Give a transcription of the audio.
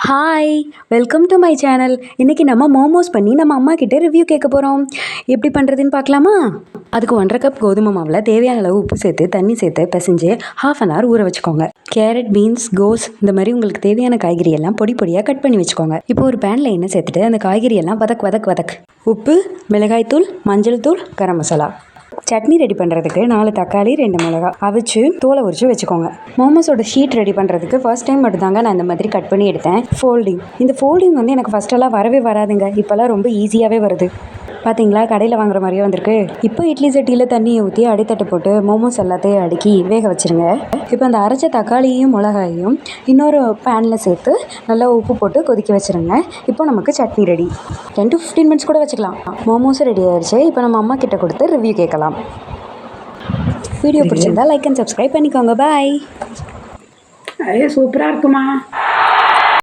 Hi, welcome to my channel. இன்றைக்கி நம்ம மோமோஸ் பண்ணி நம்ம அம்மா கிட்டே ரிவ்யூ கேட்க போகிறோம். எப்படி பண்ணுறதுன்னு பார்க்கலாமா? அதுக்கு 1.5 கப் கோதுமை மாவில் தேவையான அளவு உப்பு சேர்த்து தண்ணி சேர்த்து பிசைஞ்சு ½ அன் ஹவர் ஊற வச்சுக்கோங்க. கேரட், பீன்ஸ், கோஸ் இந்த மாதிரி உங்களுக்கு தேவையான காய்கறி எல்லாம் பொடி பொடியாக கட் பண்ணி வச்சுக்கோங்க. இப்போ ஒரு பேனில் எண்ணெய் சேர்த்துட்டு அந்த காய்கறி எல்லாம் வதக் உப்பு, மிளகாய்த்தூள், மஞ்சள் தூள், கரம் மசாலா. சட்னி ரெடி பண்ணுறதுக்கு 4 தக்காளி, 2 மிளகாய் அவிச்சு தோலை உரிச்சு வச்சுக்கோங்க. மோமோஸோட ஷீட் ரெடி பண்ணுறதுக்கு ஃபர்ஸ்ட் டைம் மட்டும்தாங்க நான் இந்த மாதிரி கட் பண்ணி எடுத்தேன். இந்த ஃபோல்டிங் வந்து எனக்கு ஃபஸ்ட்டெல்லாம் வரவே வராதுங்க. இப்போல்லாம் ரொம்ப ஈஸியாகவே வருது. பார்த்தீங்களா, கடையில் வாங்குற மாதிரியே வந்திருக்கு. இப்போ இட்லி சட்டியில் தண்ணியை ஊற்றி அடித்தட்டை போட்டு மோமோஸ் எல்லாத்தையும் அடுக்கி வேக வச்சுருங்க. இப்போ அந்த அரைச்ச தக்காளியையும் மிளகாயையும் இன்னொரு பேனில் சேர்த்து நல்லா உப்பு போட்டு கொதிக்க வச்சுருங்க. இப்போ நமக்கு சட்னி ரெடி. 10 to 15 மினிட்ஸ் கூட வச்சுக்கலாம். மோமோஸும் ரெடி ஆயிடுச்சு. இப்போ நம்ம அம்மா கிட்ட கொடுத்து ரிவ்யூ கேட்கலாம். வீடியோ பிடிச்சிருந்தா லைக் அண்ட் சப்ஸ்கிரைப் பண்ணிக்கோங்க. பாய். சூப்பராக இருக்குமா?